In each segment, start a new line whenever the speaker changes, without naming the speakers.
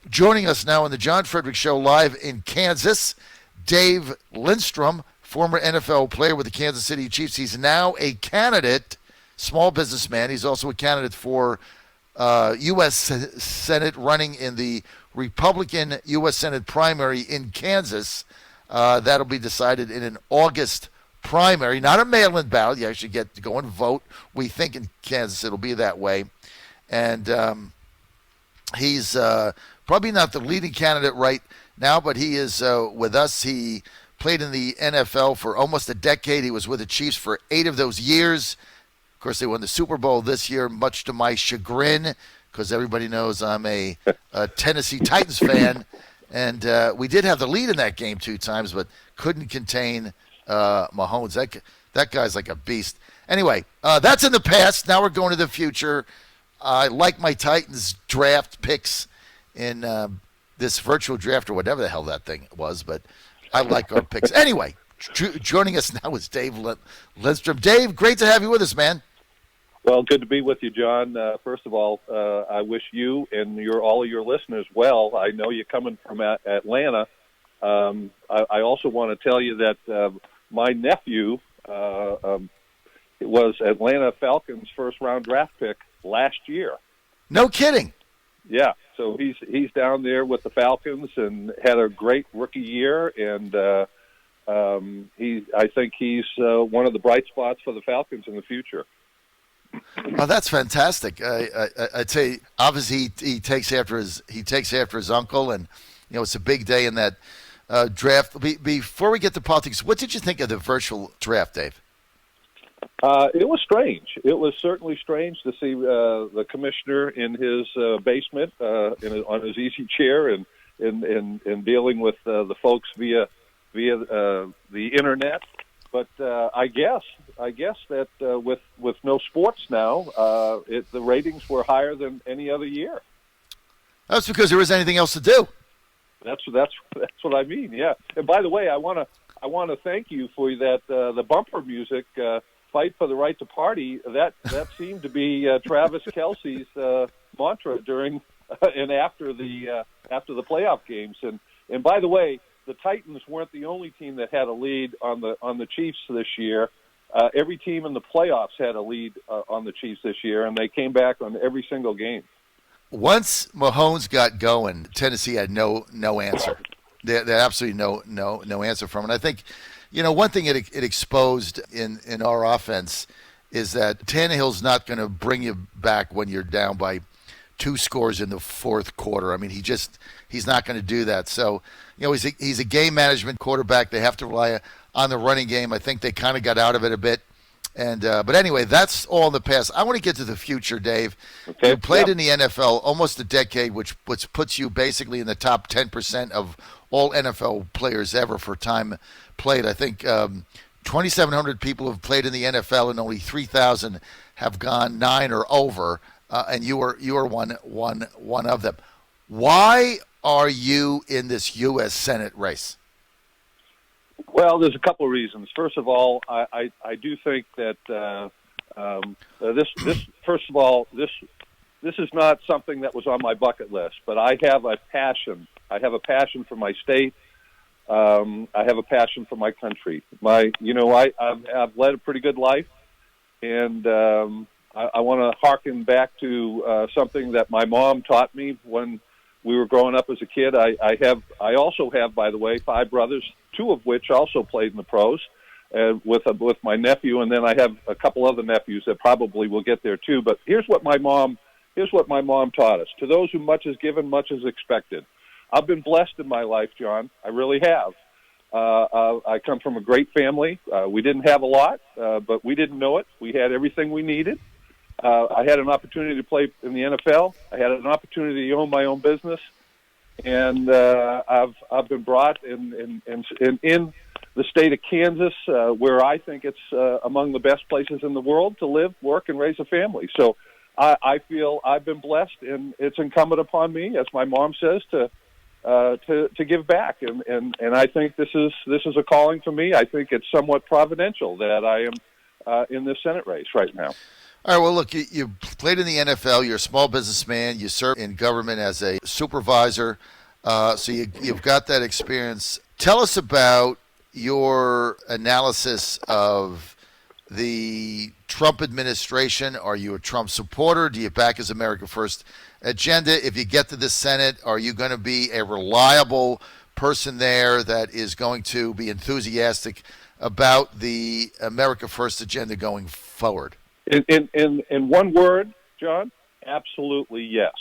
Joining us now on the John Fredericks Show live in Kansas, Dave Lindstrom, former NFL player with the Kansas City Chiefs. He's now a candidate, small businessman. He's also a candidate for U.S. Senate, running in the Republican U.S. Senate primary in Kansas. That'll be decided in an August primary, not a mail-in ballot. You actually get to go and vote. We think in Kansas it'll be that way. And he's probably not the leading candidate right now, but he is with us. He played in the NFL for almost a decade. He was with the Chiefs for 8 of those years. Of course, they won the Super Bowl this year, much to my chagrin, because everybody knows I'm a Tennessee Titans fan. And we did have the lead in that game 2 times, but couldn't contain Mahomes. That guy's like a beast. Anyway, that's in the past. Now we're going to the future. I like my Titans draft picks in this virtual draft or whatever the hell that thing was, but I like our picks. Anyway, joining us now is Dave Lindstrom. Dave, great to have you with us, man.
Well, good to be with you, John. First of all, I wish you and all of your listeners well. I know you're coming from Atlanta. I also want to tell you that my nephew was Atlanta Falcons' first-round draft pick last year.
No kidding.
Yeah, so he's down there with the Falcons and had a great rookie year, and I think he's one of the bright spots for the Falcons in the future.
Oh, that's fantastic. I'd say obviously he takes after his uncle, and it's a big day in that draft. Before we get to politics, what did you think of the virtual draft, Dave?
It was strange. It was certainly strange to see the commissioner in his basement on his easy chair and dealing with the folks via the internet. But I guess that with no sports now, the ratings were higher than any other year.
That's because there isn't anything else to do.
That's what I mean. Yeah. And by the way, I want to thank you for that the bumper music. Fight for the right to party. That seemed to be Travis Kelce's mantra during and after the playoff games. And by the way, the Titans weren't the only team that had a lead on the Chiefs this year. Every team in the playoffs had a lead on the Chiefs this year, and they came back on every single game.
Once Mahomes got going, Tennessee had no answer. They had absolutely no answer from it. And I think, one thing it exposed in our offense is that Tannehill's not going to bring you back when you're down by 2 scores in the fourth quarter. I mean, he's not going to do that. So, he's a game management quarterback. They have to rely on the running game. I think they kind of got out of it a bit. And but anyway, that's all in the past. I want to get to the future, Dave. Okay. You played in the NFL almost a decade, which puts you basically in the top 10% of all NFL players ever for time played. I think 2,700 people have played in the NFL, and only 3,000 have gone 9 or over. And you are one of them. Why are you in this U.S. Senate race?
Well, there's a couple of reasons. First of all, I do think that this is not something that was on my bucket list, but I have a passion. I have a passion for my state. I have a passion for my country. I've led a pretty good life, and I want to harken back to something that my mom taught me when we were growing up as a kid. I also have, by the way, 5 brothers, 2 of which also played in the pros, with my nephew, and then I have a couple other nephews that probably will get there too. But here's what my mom taught us: to those who much is given, much is expected. I've been blessed in my life, John. I really have. I come from a great family. We didn't have a lot, but we didn't know it. We had everything we needed. I had an opportunity to play in the NFL. I had an opportunity to own my own business, and I've been brought in the state of Kansas, where I think it's among the best places in the world to live, work, and raise a family. So I feel I've been blessed, and it's incumbent upon me, as my mom says, to give back, and I think this is a calling for me. I think it's somewhat providential that I am in this Senate race right now.
All right, well, look, you played in the NFL. You're a small businessman. You served in government as a supervisor. So you've got that experience. Tell us about your analysis of the Trump administration. Are you a Trump supporter? Do you back his America First agenda? If you get to the Senate, are you going to be a reliable person there that is going to be enthusiastic about the America First agenda going forward?
In one word, John, absolutely yes.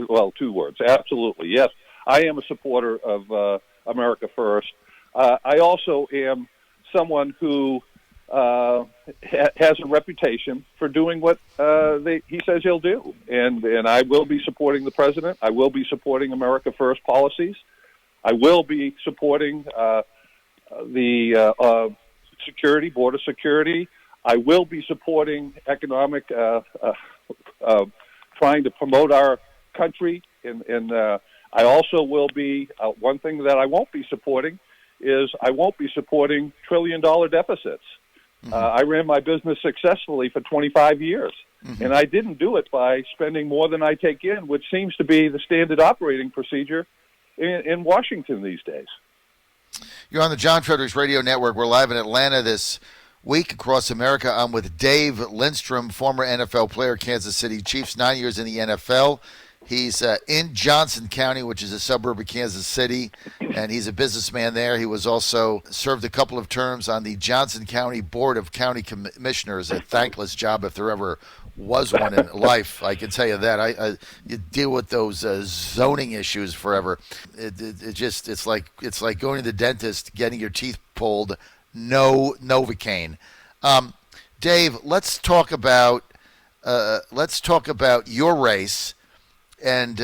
Well, two words, absolutely yes. I am a supporter of America First. I also am someone who has a reputation for doing what he says he'll do, and I will be supporting the president. I will be supporting America First policies. I will be supporting the security, border security. I will be supporting economic, trying to promote our country, and I also will be, one thing that I won't be supporting is I won't be supporting trillion-dollar deficits. Mm-hmm. I ran my business successfully for 25 years, mm-hmm. and I didn't do it by spending more than I take in, which seems to be the standard operating procedure in Washington these days.
You're on the John Fredericks Radio Network. We're live in Atlanta this week across America. I'm with Dave Lindstrom, former NFL player, Kansas City Chiefs, 9 years in the NFL. He's in Johnson County, which is a suburb of Kansas City, and he's a businessman there. He was also served a couple of terms on the Johnson County Board of County Commissioners, a thankless job if there ever was one in life. I can tell you that. You deal with those zoning issues forever. It's like going to the dentist, getting your teeth pulled. No Novocaine. Dave, let's talk about your race and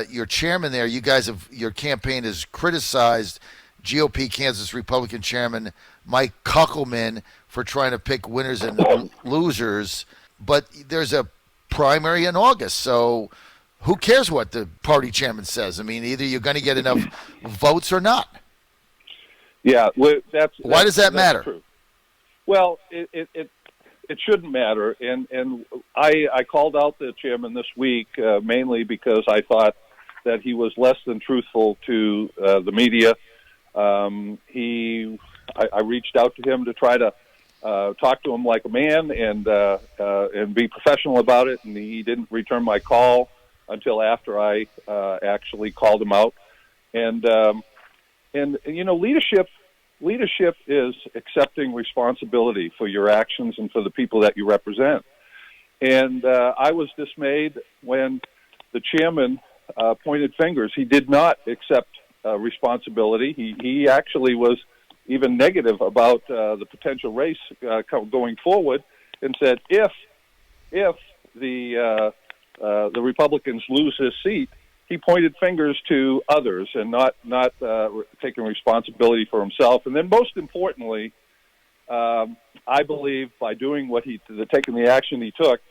your chairman there. Your campaign has criticized GOP Kansas Republican Chairman Mike Kuckelman for trying to pick winners and losers. But there's a primary in August, so who cares what the party chairman says? I mean, either you're going to get enough votes or not.
Yeah,
why does that matter?
True. Well, it shouldn't matter, and I called out the chairman this week mainly because I thought that he was less than truthful to the media. I reached out to him to try to talk to him like a man and be professional about it, and he didn't return my call until after I actually called him out. And you know, leadership is accepting responsibility for your actions and for the people that you represent. And I was dismayed when the chairman pointed fingers. He did not accept responsibility. He actually was even negative about the potential race going forward, and said if the Republicans lose this seat, he pointed fingers to others and not taking responsibility for himself. And then, most importantly, I believe by doing taking the action he took,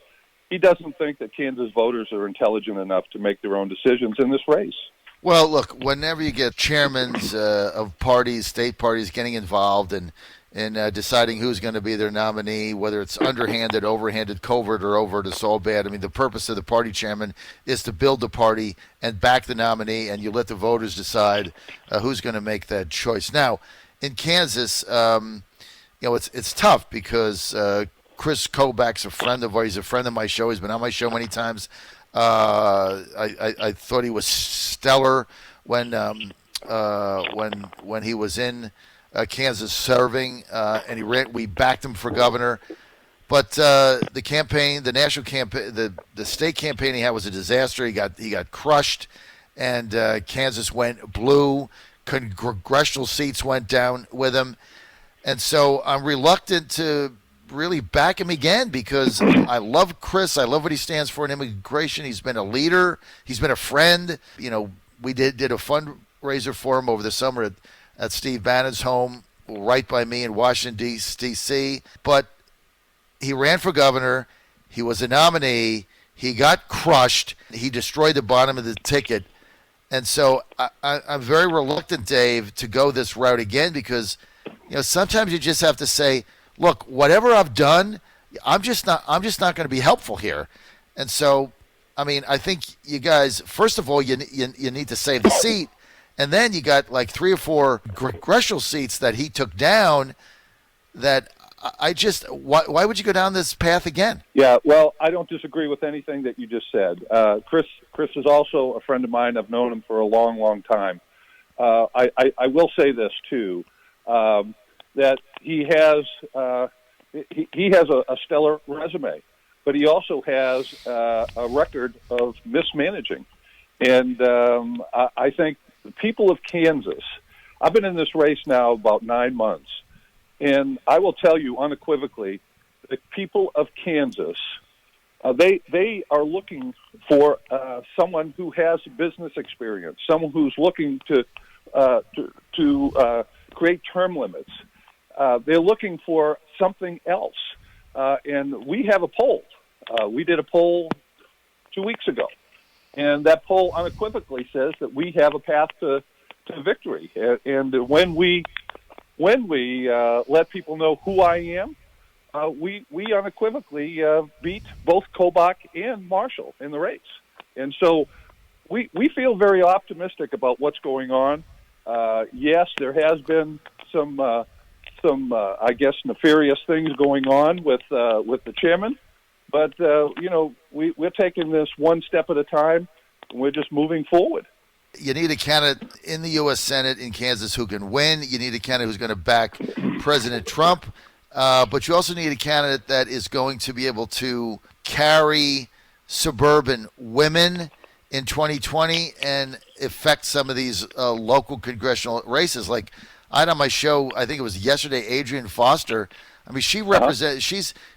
he doesn't think that Kansas voters are intelligent enough to make their own decisions in this race.
Well, look, whenever you get chairmen of parties, state parties, getting involved in deciding who's going to be their nominee, whether it's underhanded, overhanded, covert, or overt, it's all bad. I mean, the purpose of the party chairman is to build the party and back the nominee, and you let the voters decide who's going to make that choice. Now, in Kansas, it's tough because Chris Kobach's a friend of ours. He's a friend of my show. He's been on my show many times. I thought he was stellar when he was in Kansas serving, and we backed him for governor. But the campaign, the national campaign, the state campaign he had was a disaster. He got crushed, and Kansas went blue. Congressional seats went down with him, and so I'm reluctant to really back him again because I love Chris. I love what he stands for in immigration. He's been a leader. He's been a friend. You know, we did a fundraiser for him over the summer at Steve Bannon's home, right by me in Washington, D.C. But he ran for governor. He was a nominee. He got crushed. He destroyed the bottom of the ticket. And so I'm very reluctant, Dave, to go this route again because, sometimes you just have to say, look, whatever I've done, I'm just not going to be helpful here. And so, I mean, I think you guys, first of all, you need to save the seat, and then you got like 3 or 4 congressional seats that he took down. That I just why would you go down this path again?
Yeah, well, I don't disagree with anything that you just said. Chris is also a friend of mine. I've known him for a long, long time. I will say this too, that he has a stellar resume, but he also has a record of mismanaging. And I think the people of Kansas, I've been in this race now about 9 months, and I will tell you unequivocally, the people of Kansas, they are looking for someone who has business experience, someone who's looking to create term limits. They're looking for something else. And we have a poll. We did a poll 2 weeks ago. And that poll unequivocally says that we have a path to victory. And when we let people know who I am, we unequivocally beat both Kobach and Marshall in the race. And so we feel very optimistic about what's going on. Yes, there has been some I guess, nefarious things going on with the chairman. But, we're taking this one step at a time, and we're just moving forward.
You need a candidate in the U.S. Senate in Kansas who can win. You need a candidate who's going to back President Trump. But you also need a candidate that is going to be able to carry suburban women in 2020 and affect some of these local congressional races. Like I had on my show, I think it was yesterday, Adrienne Foster. I mean, she represents.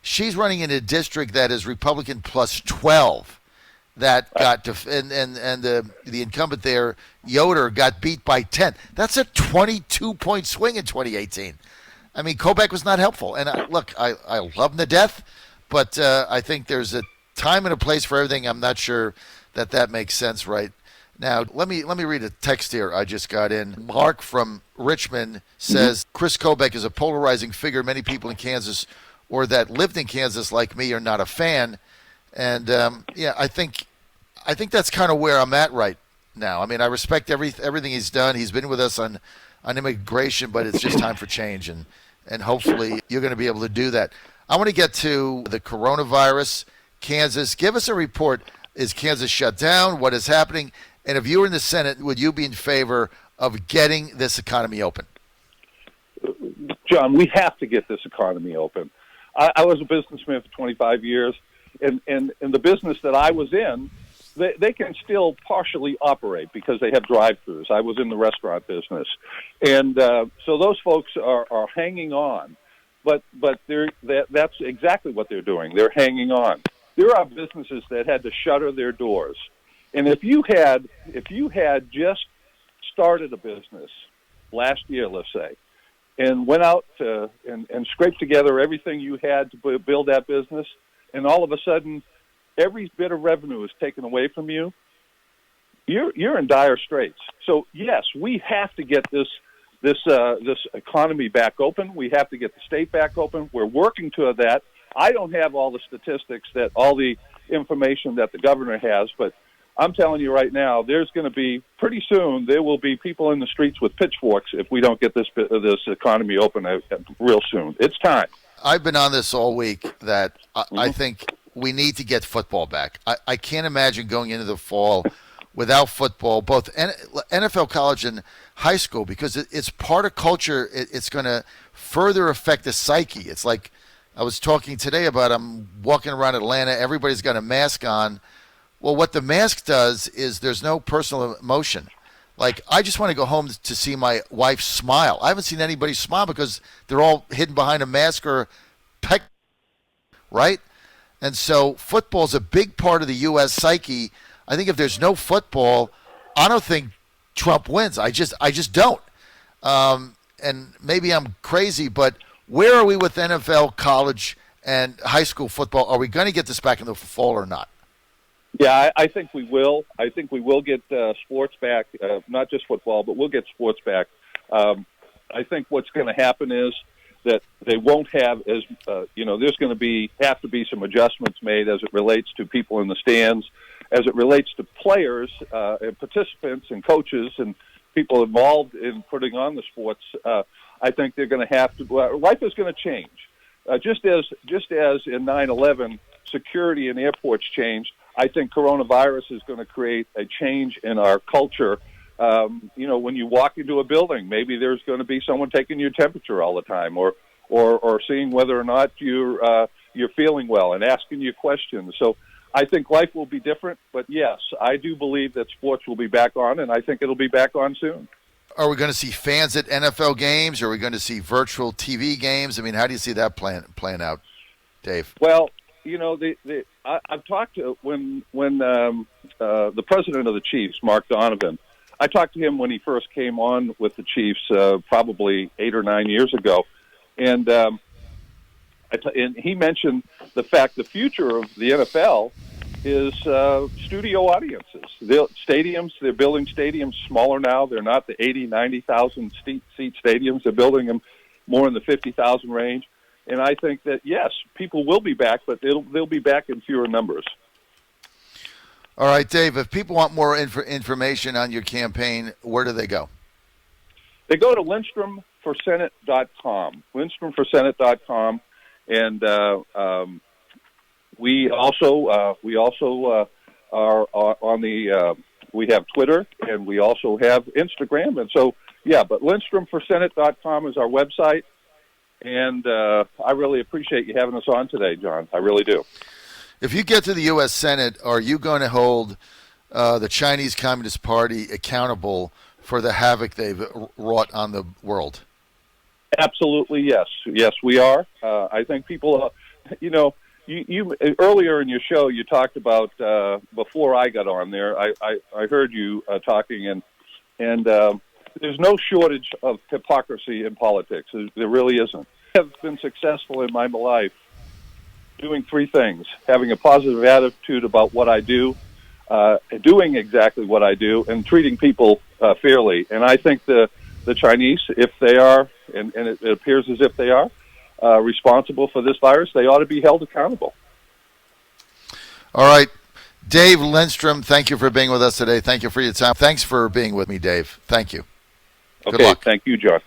She's running in a district that is Republican plus 12. That got and the incumbent there, Yoder, got beat by 10. That's a 22-point swing in 2018. I mean, Kobach was not helpful. And I love him to death, but I think there's a time and a place for everything. I'm not sure that makes sense right now. Let me read a text here I just got in. Mark from Richmond says, Chris Kobach is a polarizing figure. Many people in Kansas or that lived in Kansas like me are not a fan. And I think that's kind of where I'm at right now. I mean, I respect everything he's done. He's been with us on immigration, but it's just time for change, and hopefully you're going to be able to do that. I want to get to the coronavirus. Kansas, give us a report. Is Kansas shut down? What is happening? And if you were in the Senate, would you be in favor of getting this economy open?
John, we have to get this economy open. I was a businessman for 25 years. And the business that I was in, they can still partially operate because they have drive-thrus. I was in the restaurant business. And so those folks are hanging on. But that's exactly what they're doing. They're hanging on. There are businesses that had to shutter their doors. And if you had just started a business last year, let's say, and went out and scraped together everything you had to build that business, and all of a sudden, every bit of revenue is taken away from you, you're in dire straits. So yes, we have to get this economy back open. We have to get the state back open. We're working toward that. I don't have all the statistics all the information that the governor has, but I'm telling you right now, there's going to be pretty soon. There will be people in the streets with pitchforks if we don't get this economy open real soon. It's time.
I've been on this all week that I think we need to get football back. I can't imagine going into the fall without football, both NFL, college, and high school, because it's part of culture. It's going to further affect the psyche. It's like I was talking today about I'm walking around Atlanta, everybody's got a mask on. Well, what the mask does is there's no personal emotion. Like, I just want to go home to see my wife smile. I haven't seen anybody smile because they're all hidden behind a mask or peck, right? And so football is a big part of the U.S. psyche. I think if there's no football, I don't think Trump wins. I just don't. And maybe I'm crazy, but where are we with NFL, college, and high school football? Are we going to get this back in the fall or not?
Yeah, I think we will. I think we will get sports back, not just football, but we'll get sports back. I think what's going to happen is that they won't have as there's going to have to be some adjustments made as it relates to people in the stands, as it relates to players and participants and coaches and people involved in putting on the sports. I think they're going to have to. Life is going to change, just as in 9/11, security in airports changed. I think coronavirus is going to create a change in our culture. When you walk into a building, maybe there's going to be someone taking your temperature all the time, or seeing whether or not you're feeling well and asking you questions. So I think life will be different, but yes, I do believe that sports will be back on, and I think it'll be back on soon.
Are we going to see fans at NFL games? Are we going to see virtual TV games? I mean, how do you see that playing out, Dave?
Well, I've talked to when the president of the Chiefs, Mark Donovan. I talked to him when he first came on with the Chiefs, probably 8 or 9 years ago, and and he mentioned the fact the future of the NFL is studio audiences. They're building stadiums smaller now. They're not the 80, 90,000 seat stadiums. They're building them more in the 50,000 range. And I think that, yes, people will be back, but they'll be back in fewer numbers.
All right, Dave, if people want more information on your campaign, where do they go?
They go to lindstromforsenate.com, lindstromforsenate.com, and we also are on the we have Twitter, and we also have Instagram, and so but lindstromforsenate.com is our website, and I really appreciate you having us on today, John. I really do.
If you get to the U.S. Senate, are you going to hold the Chinese Communist Party accountable for the havoc they've wrought on the world?
Absolutely, yes. Yes, we are. I think people, you earlier in your show, you talked about, before I got on there, I heard you talking, and there's no shortage of hypocrisy in politics. There really isn't. I have been successful in my life doing three things: having a positive attitude about what I do, doing exactly what I do, and treating people fairly. And I think the Chinese, if they are, and it appears as if they are, responsible for this virus, they ought to be held accountable.
All right. Dave Lindstrom, thank you for being with us today. Thank you for your time. Thanks for being with me, Dave. Thank you. Good
Okay,
luck.
Thank you, John.